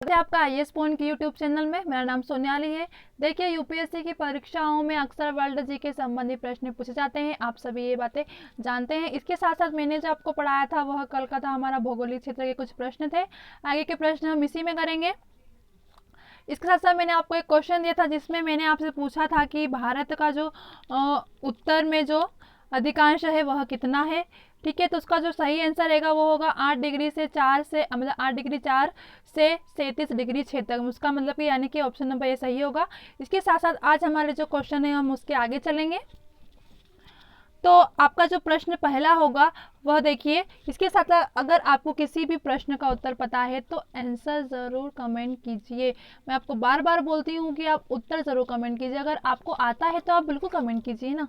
आपका IAS point की YouTube channel में। मेरा नाम सोनियाली है। देखिए, यूपीएससी की परीक्षाओं में अक्सर वर्ल्ड जी के संबंधी प्रश्न पूछे जाते हैं, आप सभी ये बातें जानते हैं। इसके साथ साथ मैंने जो आपको पढ़ाया था वह कल का था, हमारा भौगोलिक क्षेत्र के कुछ प्रश्न थे। आगे के प्रश्न हम इसी में करेंगे। इसके साथ साथ मैंने आपको एक क्वेश्चन दिया था जिसमें मैंने आपसे पूछा था कि भारत का जो उत्तर में जो अधिकांश है वह कितना है। ठीक है, तो उसका जो सही आंसर रहेगा वो होगा 8 डिग्री से 4 से मतलब 8 डिग्री 4 से 37 डिग्री 6 तक। उसका मतलब कि यानी कि ऑप्शन नंबर ये सही होगा। इसके साथ साथ आज हमारे जो क्वेश्चन है हम उसके आगे चलेंगे। तो आपका जो प्रश्न पहला होगा वह देखिए, इसके साथ अगर आपको किसी भी प्रश्न का उत्तर पता है तो आंसर ज़रूर कमेंट कीजिए। मैं आपको बार बार बोलती हूँ कि आप उत्तर ज़रूर कमेंट कीजिए। अगर आपको आता है तो आप बिल्कुल कमेंट कीजिए ना,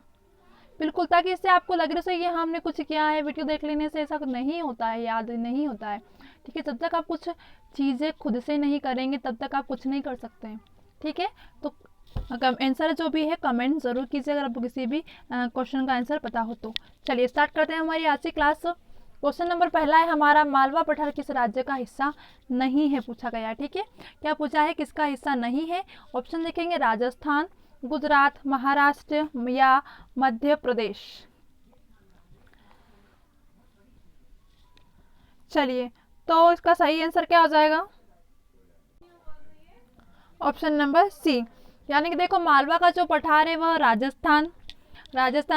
बिल्कुल, ताकि इससे आपको लग रहा है कि हमने कुछ किया है। वीडियो देख लेने से ऐसा नहीं होता है, याद नहीं होता है। ठीक है, जब तक आप कुछ चीज़ें खुद से नहीं करेंगे तब तक आप कुछ नहीं कर सकते हैं। ठीक है, तो आंसर जो भी है कमेंट ज़रूर कीजिए अगर आपको किसी भी क्वेश्चन का आंसर पता हो तो। चलिए स्टार्ट करते हैं हमारी आज की क्लास। क्वेश्चन नंबर पहला है हमारा, मालवा पठार किस राज्य का हिस्सा नहीं है पूछा गया है। ठीक है, क्या पूछा है, किसका हिस्सा नहीं है। ऑप्शन देखेंगे, राजस्थान, गुजरात, महाराष्ट्र या मध्य प्रदेश। चलिए, तो इसका सही आंसर क्या हो जाएगा, ऑप्शन नंबर सी। यानी कि देखो, मालवा का जो पठार है वह राजस्थान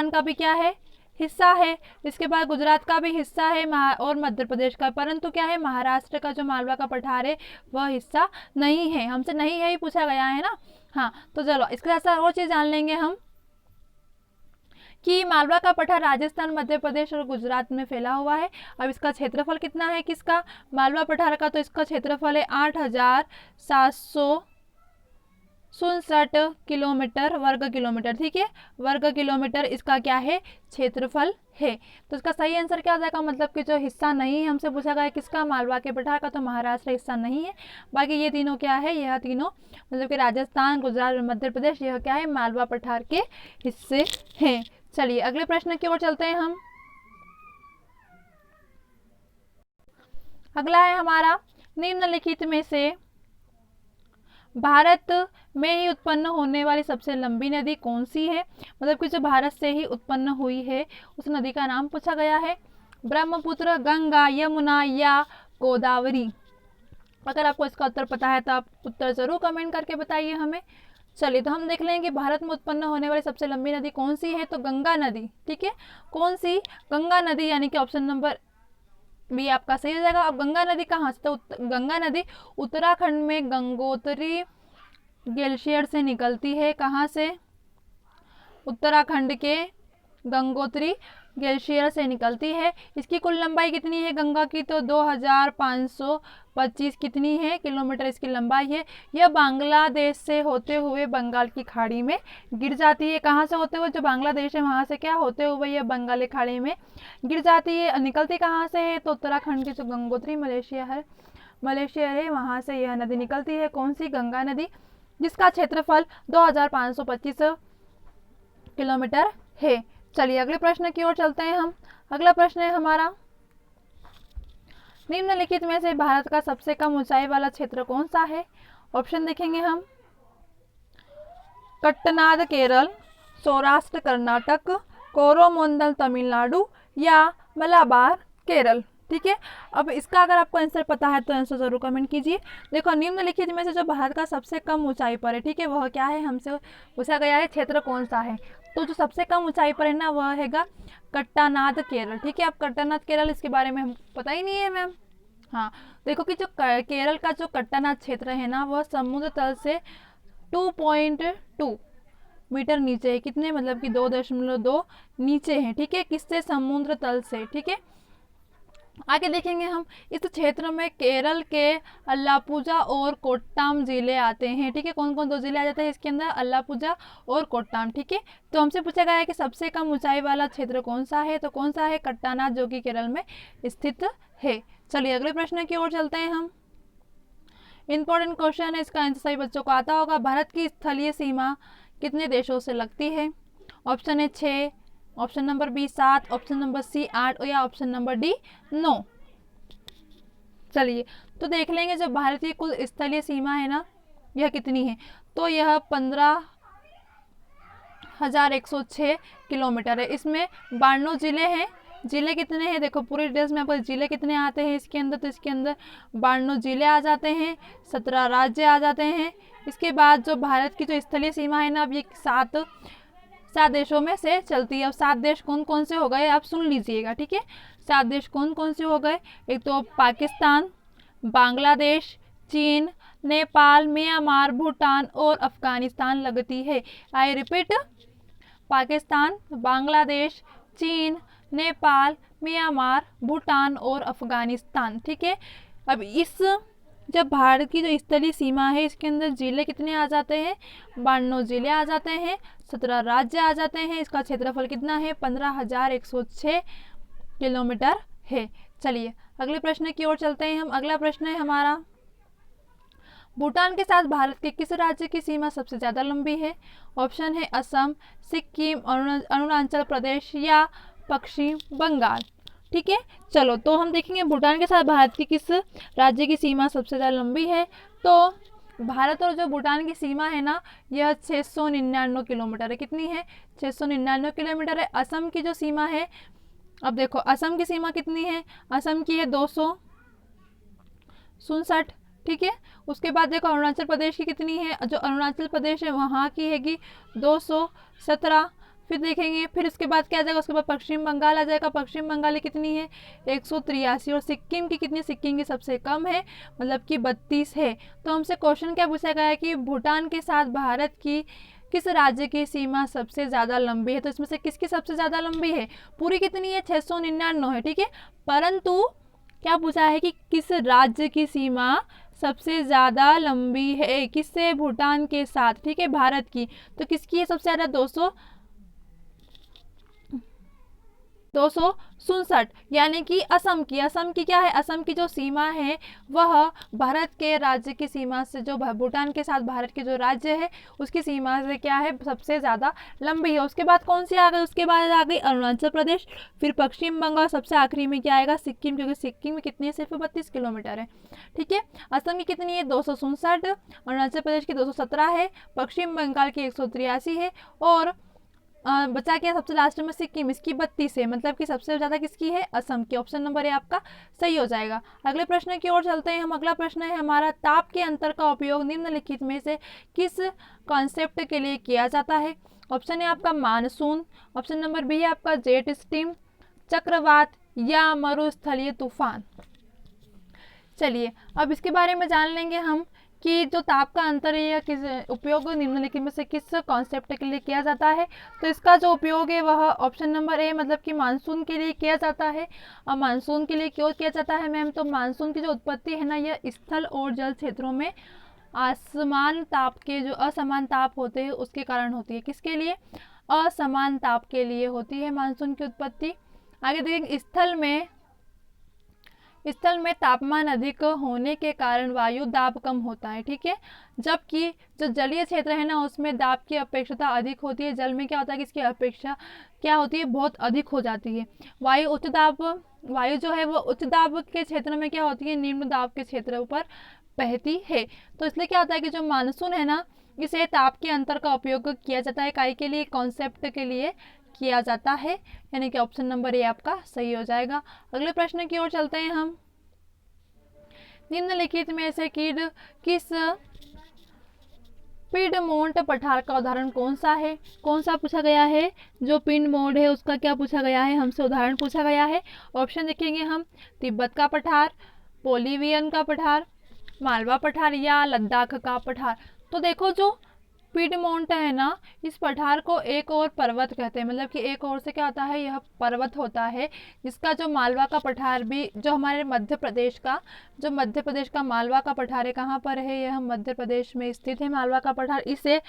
का भी क्या है, हिस्सा है। इसके बाद गुजरात का भी हिस्सा है और मध्य प्रदेश का, परंतु क्या है, महाराष्ट्र का जो मालवा का पठार है वह हिस्सा नहीं है। हमसे नहीं है ही पूछा गया है ना। हाँ, तो चलो इसके साथ और चीज़ जान लेंगे हम कि मालवा का पठार राजस्थान, मध्य प्रदेश और गुजरात में फैला हुआ है। अब इसका क्षेत्रफल कितना है, किसका, मालवा पठार का, तो इसका क्षेत्रफल है 8,767 किलोमीटर वर्ग किलोमीटर। ठीक है, वर्ग किलोमीटर इसका क्या है, क्षेत्रफल है। तो इसका सही आंसर क्या हो जाएगा, मतलब कि जो हिस्सा नहीं है हमसे पूछा गया है किसका, मालवा के पठार का, तो महाराष्ट्र हिस्सा नहीं है। बाकी ये तीनों क्या है, यह तीनों मतलब कि राजस्थान, गुजरात और मध्य प्रदेश, यह क्या है, मालवा पठार के हिस्से हैं। चलिए अगले प्रश्न की ओर चलते हैं हम। अगला है हमारा, निम्नलिखित में से भारत में ही उत्पन्न होने वाली सबसे लंबी नदी कौन सी है। मतलब कि जो भारत से ही उत्पन्न हुई है उस नदी का नाम पूछा गया है। ब्रह्मपुत्र, गंगा, यमुना या गोदावरी। अगर आपको इसका उत्तर पता है तो आप उत्तर जरूर कमेंट करके बताइए हमें। चलिए, तो हम देख लेंगे कि भारत में उत्पन्न होने वाली सबसे लंबी नदी कौन सी है, तो गंगा नदी। ठीक है, कौन सी, गंगा नदी, यानी कि ऑप्शन नंबर बी आपका सही हो जाएगा। अब गंगा नदी कहाँ से, तो गंगा नदी उत्तराखंड में गंगोत्री ग्लेशियर से निकलती है। कहाँ से, उत्तराखंड के गंगोत्री ग्लेशियर से निकलती है। इसकी कुल लंबाई कितनी है गंगा की, तो 2525 कितनी है किलोमीटर इसकी लंबाई है। यह बांग्लादेश से होते हुए बंगाल की खाड़ी में गिर जाती है। कहाँ से होते हुए, जो बांग्लादेश है वहाँ से क्या होते हुए यह बंगाल की खाड़ी में गिर जाती है। निकलती कहाँ से है, तो उत्तराखंड की जो गंगोत्री मलेशिया है वहाँ से यह नदी निकलती है। कौन सी, गंगा नदी, जिसका क्षेत्रफल 2525 किलोमीटर है। चलिए अगले प्रश्न की ओर चलते हैं हम। अगला प्रश्न है हमारा, निम्नलिखित में से भारत का सबसे कम ऊंचाई वाला क्षेत्र कौन सा है। ऑप्शन देखेंगे हम, कट्टनाद केरल, सौराष्ट्र कर्नाटक, कोरोमंडल तमिलनाडु या मलाबार केरल। ठीक है, अब इसका अगर आपको आंसर पता है तो आंसर जरूर कमेंट कीजिए। देखो, निम्नलिखित में से जो भारत का सबसे कम ऊंचाई पर है, ठीक है, वह क्या है, हमसे पूछा गया है क्षेत्र कौन सा है। तो जो सबसे कम ऊंचाई पर है ना वह हैगा कट्टानाद केरल। ठीक है, अब कट्टानाद केरल इसके बारे में हम पता ही नहीं है मैम। हाँ, देखो कि जो केरल का जो कट्टानाद क्षेत्र है ना वह समुद्र तल से 2.2 मीटर नीचे है। कितने, मतलब कि 2.2 नीचे है। ठीक है, किससे, समुद्र तल से। ठीक है, आगे देखेंगे हम, इस क्षेत्र में केरल के अल्लापुझा और कोट्टाम जिले आते हैं। ठीक है, कौन कौन दो जिले आ जाते हैं इसके अंदर, अल्लापुझा और कोट्टाम। ठीक है, तो हमसे पूछा गया है कि सबसे कम ऊंचाई वाला क्षेत्र कौन सा है, तो कौन सा है, कट्टानाद, जो कि केरल में स्थित है। चलिए अगले प्रश्न की ओर चलते हैं हम। इंपॉर्टेंट क्वेश्चन है, इसका आंसर सही बच्चों को आता होगा। भारत की स्थलीय सीमा कितने देशों से लगती है। ऑप्शन है 6, option number B 7, option number C 8 या ऑप्शन नंबर डी 9। चलिए तो देख लेंगे जो भारत की कुल स्थलीय सीमा है ना, यह कितनी है, तो यह 15,106 किलोमीटर है। इसमें 92 जिले हैं। जिले कितने हैं देखो, पूरी डिटेल्स में आपको जिले कितने आते हैं इसके अंदर, तो इसके अंदर 92 जिले आ जाते हैं, 17 राज्य आ जाते हैं। इसके बाद जो भारत की जो स्थलीय सीमा है ना, अब ये सात देशों में से चलती है। अब 7 देश कौन कौन से हो गए आप सुन लीजिएगा, ठीक है। 7 देश कौन कौन से हो गए, एक तो पाकिस्तान, बांग्लादेश, चीन, नेपाल, म्यांमार, भूटान और अफगानिस्तान लगती है। आई रिपीट, पाकिस्तान, बांग्लादेश, चीन, नेपाल, म्यांमार, भूटान और अफगानिस्तान, ठीक है। अब इस जब भारत की जो स्थलीय सीमा है इसके अंदर जिले कितने आ जाते हैं, 92 जिले आ जाते हैं, 17 राज्य आ जाते हैं। इसका क्षेत्रफल कितना है, 15,106 किलोमीटर है। चलिए अगले प्रश्न की ओर चलते हैं हम। अगला प्रश्न है हमारा, भूटान के साथ भारत के किस राज्य की सीमा सबसे ज़्यादा लंबी है। ऑप्शन है असम, सिक्किम, अरुणाचल प्रदेश या पश्चिम बंगाल, ठीक है। चलो तो हम देखेंगे भूटान के साथ भारत की किस राज्य की सीमा सबसे ज़्यादा लंबी है। तो भारत और जो भूटान की सीमा है ना, यह 699 किलोमीटर है। कितनी है, 699 किलोमीटर है। असम की जो सीमा है, अब देखो असम की सीमा कितनी है, असम की है 267, ठीक है। उसके बाद देखो अरुणाचल प्रदेश की कितनी है, जो अरुणाचल प्रदेश है वहाँ की हैगी 217। फिर देखेंगे, फिर उसके बाद क्या आ जाएगा, उसके बाद पश्चिम बंगाल आ जाएगा। पश्चिम बंगाल की कितनी है, 183। और सिक्किम की कितनी, सिक्किम की सबसे कम है, मतलब कि 32 है। तो हमसे क्वेश्चन क्या पूछा गया है कि भूटान के साथ भारत की किस राज्य की सीमा सबसे ज़्यादा लंबी है। तो इसमें से किसकी सबसे ज़्यादा लंबी है, पूरी कितनी है, 699 है, ठीक है। परंतु क्या पूछा है कि किस राज्य की सीमा सबसे ज़्यादा लंबी है, किससे, भूटान के साथ, ठीक है, भारत की। तो किसकी है सबसे ज़्यादा, 267, यानी कि असम की। असम की क्या है, असम की जो सीमा है वह भारत के राज्य की सीमा से, जो भूटान के साथ भारत के जो राज्य है उसकी सीमा से क्या है, सबसे ज़्यादा लंबी है। उसके बाद कौन सी आ गई, उसके बाद आ गई अरुणाचल प्रदेश, फिर पश्चिम बंगाल, सबसे आखिरी में क्या आएगा, सिक्किम, क्योंकि सिक्किम में कितनी है, सिर्फ 32 किलोमीटर है, ठीक है। असम की कितनी है, 267, अरुणाचल प्रदेश की 217 है, पश्चिम बंगाल की 183 है, और बचा क्या सबसे लास्ट में, सिक्किम, इसकी 32 है। मतलब कि सबसे ज़्यादा किसकी है, असम की। ऑप्शन नंबर ए आपका सही हो जाएगा। अगले प्रश्न की ओर चलते हैं हम। अगला प्रश्न है हमारा, ताप के अंतर का उपयोग निम्नलिखित में से किस कॉन्सेप्ट के लिए किया जाता है। ऑप्शन है आपका मानसून, ऑप्शन नंबर बी है आपका जेट स्ट्रीम, चक्रवात या मरुस्थलीय तूफान। चलिए अब इसके बारे में जान लेंगे हम कि जो ताप का अंतर है या किस उपयोग निम्नलिखित में से किस कॉन्सेप्ट के लिए किया जाता है। तो इसका जो उपयोग है वह ऑप्शन नंबर ए, मतलब कि मानसून के लिए किया जाता है। और मानसून के लिए क्यों किया जाता है मैम, तो मानसून की जो उत्पत्ति है ना, यह स्थल और जल क्षेत्रों में असमान ताप के, जो असमान ताप होते हैं उसके कारण होती है। किसके लिए, असमान ताप के लिए होती है मानसून की उत्पत्ति। आगे देखेंगे, स्थल में तापमान अधिक होने के कारण वायु दाब कम होता है, ठीक है। जबकि जो जलीय क्षेत्र है ना, उसमें दाब की अपेक्षता अधिक होती है। जल में क्या होता है कि इसकी अपेक्षा क्या होती है, बहुत अधिक हो जाती है। वायु जो है वो उच्च दाब के क्षेत्र में क्या होती है, निम्न दाब के क्षेत्र पर बहती है। तो इसलिए क्या होता है कि जो मानसून है ना, इसे ताप के अंतर का उपयोग किया जाता है, काई के लिए, कॉन्सेप्ट के लिए किया जाता है, यानी कि ऑप्शन नंबर ए आपका सही हो जाएगा। अगले प्रश्न की ओर चलते हैं हम। निम्नलिखित में से किस पिडमोंट पठार का उदाहरण कौन सा है, कौन सा पूछा गया है, जो पिडमोंट है उसका क्या पूछा गया है, हमसे उदाहरण पूछा गया है। ऑप्शन देखेंगे हम, तिब्बत का पठार, बोलिवियन का पठार, मालवा पठार या लद्दाख का पठार। तो देखो जो पिडमोंट है ना, इस पठार को एक और पर्वत कहते हैं, मतलब कि एक और से क्या होता है, यह पर्वत होता है। जिसका जो मालवा का पठार भी, जो हमारे मध्य प्रदेश का मालवा का पठार है, कहाँ पर है, यह मध्य प्रदेश में स्थित है मालवा का पठार। इसे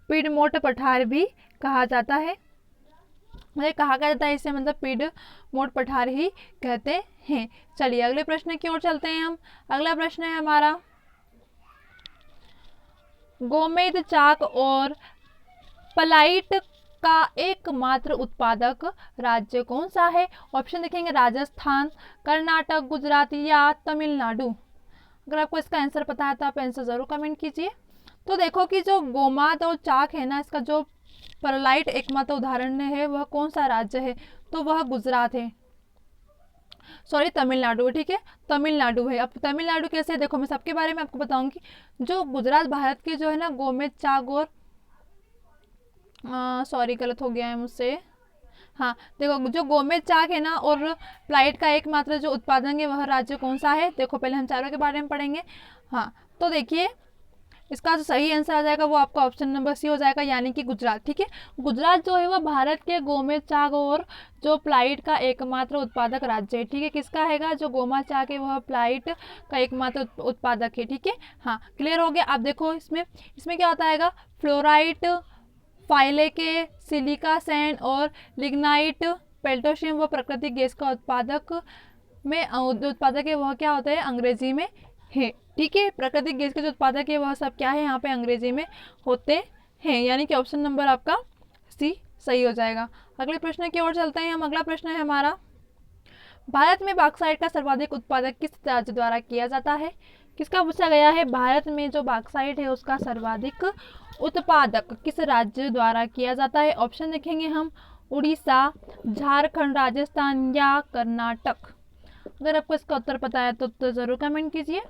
पिडमोंट पठार भी कहा जाता है, मतलब कहा जाता है इसे, मतलब पिडमोंट पठार ही कहते हैं। चलिए अगले प्रश्न की ओर चलते हैं हम। अगला प्रश्न है हमारा, गोमेद चाक और पलाइट का एकमात्र उत्पादक राज्य कौन सा है? ऑप्शन देखेंगे राजस्थान, कर्नाटक, गुजरात या तमिलनाडु। अगर आपको इसका आंसर पता है तो आप आंसर जरूर कमेंट कीजिए। तो देखो कि जो गोमाद और चाक है ना, इसका जो परलाइट एकमात्र उदाहरण है वह कौन सा राज्य है? तो वह गुजरात है, सॉरी तमिलनाडु है। ठीक है, तमिलनाडु है। अब तमिलनाडु कैसे है देखो, मैं सबके बारे में आपको बताऊंगी। जो गुजरात भारत के जो है ना गोमेद चाक और सॉरी गलत हो गया है मुझसे, हाँ देखो जो गोमेद चाक है ना और प्लाइट का एकमात्र जो उत्पादन है वह राज्य कौन सा है? देखो पहले हम चारों के बारे में पढ़ेंगे। हाँ तो देखिए इसका जो सही आंसर आ जाएगा वो आपका ऑप्शन नंबर सी हो जाएगा, यानी कि गुजरात। ठीक है, गुजरात जो है वह भारत के गोमेद चाक और जो प्लाइट का एकमात्र उत्पादक राज्य है। ठीक है, किसका हैगा? जो गोमेद चाक है वह प्लाइट का एकमात्र उत्पादक है। ठीक है, हाँ क्लियर हो गया। आप देखो इसमें क्या होता है? फ्लोराइट, फाइले के, सिलिका सैंड और लिग्नाइट, पेल्टोशियम व प्राकृतिक गैस का उत्पादक है वह क्या होता है? अंग्रेजी में है। ठीक है, प्राकृतिक गैस के जो उत्पादक है वह सब क्या है यहाँ पे? अंग्रेजी में होते हैं, यानी कि ऑप्शन नंबर आपका सी सही हो जाएगा। अगले प्रश्न की ओर चलते हैं हम। अगला प्रश्न है हमारा, भारत में बॉक्साइट का सर्वाधिक उत्पादक किस राज्य द्वारा किया जाता है? किसका पूछा गया है? भारत में जो बॉक्साइट है उसका सर्वाधिक उत्पादक किस राज्य द्वारा किया जाता है? ऑप्शन देखेंगे हम, उड़ीसा, झारखंड, राजस्थान या कर्नाटक। अगर आपको इसका उत्तर पता है तो जरूर कमेंट कीजिए।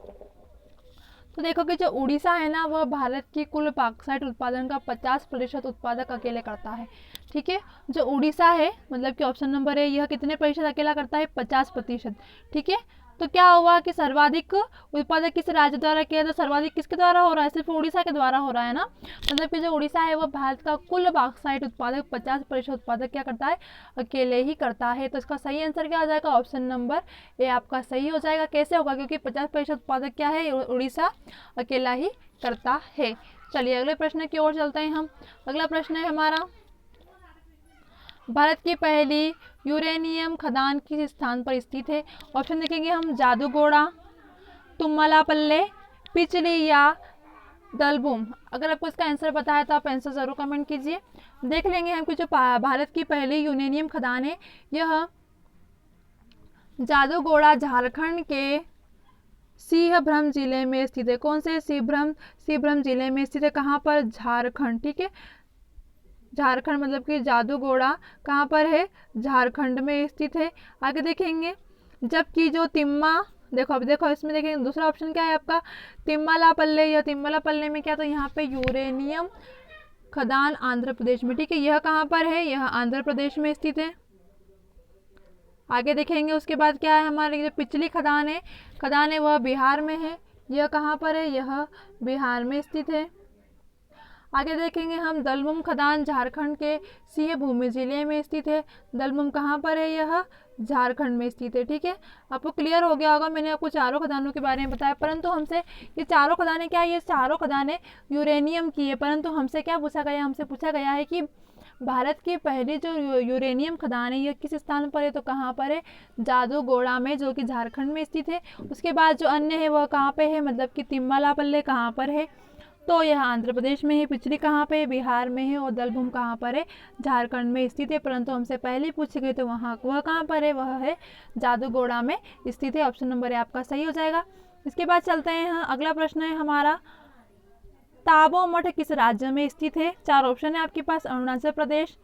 तो देखो कि जो उड़ीसा है ना वह भारत की कुल बॉक्साइट उत्पादन का 50% उत्पादक अकेले करता है। ठीक है, जो उड़ीसा है मतलब कि ऑप्शन नंबर है यह कितने प्रतिशत अकेला करता है? 50%। ठीक है, तो क्या हुआ कि सर्वाधिक उत्पादक किस राज्य द्वारा किया? तो सर्वाधिक किसके द्वारा हो रहा है? सिर्फ उड़ीसा के द्वारा हो रहा है ना। मतलब कि जो उड़ीसा है वह भारत का कुल बॉक्साइट उत्पादक 50% उत्पादक क्या करता है? अकेले ही करता है। तो इसका सही आंसर क्या हो जाएगा? ऑप्शन नंबर ए आपका सही हो जाएगा। कैसे होगा? क्योंकि 50% उत्पादक क्या है? उड़ीसा अकेला ही करता है। चलिए अगले प्रश्न की ओर चलते हैं हम। अगला प्रश्न है हमारा, भारत की पहली यूरेनियम खदान किस स्थान पर स्थित है? ऑप्शन देखेंगे हम, जादूगोड़ा, तुम्मलापल्ले, पिचली या दलबूम। अगर आपको इसका आंसर पता है तो आप आंसर जरूर कमेंट कीजिए। देख लेंगे हम कि जो भारत की पहली यूरेनियम खदान है यह जादूगोड़ा झारखंड के सिंहभ्रम जिले में स्थित है। कौन से? सिंहभ्रम जिले में स्थित है। कहाँ पर? झारखंड। ठीक है, झारखंड मतलब कि जादूगोड़ा कहाँ पर है? झारखंड में स्थित है। आगे देखेंगे, जबकि जो तिम्मा, देखो अब देखो इसमें देखेंगे दूसरा ऑप्शन क्या है आपका? तिम्मलापल्ले। या तिम्मलापल्ले में क्या? तो यहाँ पे यूरेनियम खदान आंध्र प्रदेश में। ठीक है, यह कहाँ पर है? यह आंध्र प्रदेश में स्थित है। आगे देखेंगे उसके बाद क्या है हमारी जो पिछली खदान है वह बिहार में है। यह कहाँ पर है? यह बिहार में स्थित है। आगे देखेंगे हम, दलबुम खदान झारखंड के सिंहभूमि जिले में स्थित है। दलबुम कहाँ पर है? यह झारखंड में स्थित है। ठीक है, आपको क्लियर हो गया होगा। मैंने आपको चारों खदानों के बारे में बताया, परंतु हमसे ये चारों खदानें क्या है? ये चारों खदानें यूरेनियम की है। परंतु हमसे क्या पूछा गया? हमसे पूछा गया है कि भारत की पहली जो यूरेनियम खदान है यह किस स्थान पर है? तो कहाँ पर है? जादूगोड़ा में, जो कि झारखंड में स्थित है। उसके बाद जो अन्य है वह कहाँ पे है? मतलब कि तिम्मलापल्ले कहाँ पर है? तो यह आंध्र प्रदेश में है। पिछली कहाँ पे? बिहार में है। और दलबुम कहाँ पर है? झारखंड में स्थित है। परंतु हमसे पहले पूछी गई तो वह कहाँ पर है? वह है जादूगोड़ा में स्थित है। ऑप्शन नंबर आपका सही हो जाएगा। इसके बाद चलते हैं यहाँ, अगला प्रश्न है हमारा, ताबो मठ किस राज्य में स्थित है? चार ऑप्शन है आपके पास, अरुणाचल प्रदेश,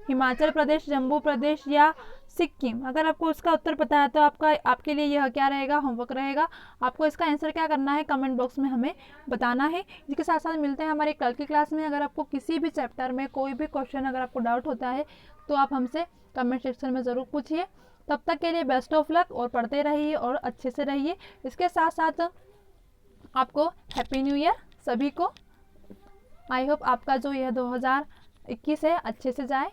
हिमाचल प्रदेश, जम्मू प्रदेश या सिक्किम। अगर आपको इसका उत्तर पता है तो आपके लिए यह क्या रहेगा? होमवर्क रहेगा। आपको इसका आंसर क्या करना है? कमेंट बॉक्स में हमें बताना है। इसके साथ साथ मिलते हैं हमारे कल की क्लास में। अगर आपको किसी भी चैप्टर में कोई भी क्वेश्चन अगर आपको डाउट होता है तो आप हमसे कमेंट सेक्शन में ज़रूर पूछिए। तब तक के लिए बेस्ट ऑफ लक और पढ़ते रहिए और अच्छे से रहिए। इसके साथ साथ आपको हैप्पी न्यू ईयर सभी को। आई होप आपका जो यह 2021 है अच्छे से जाए।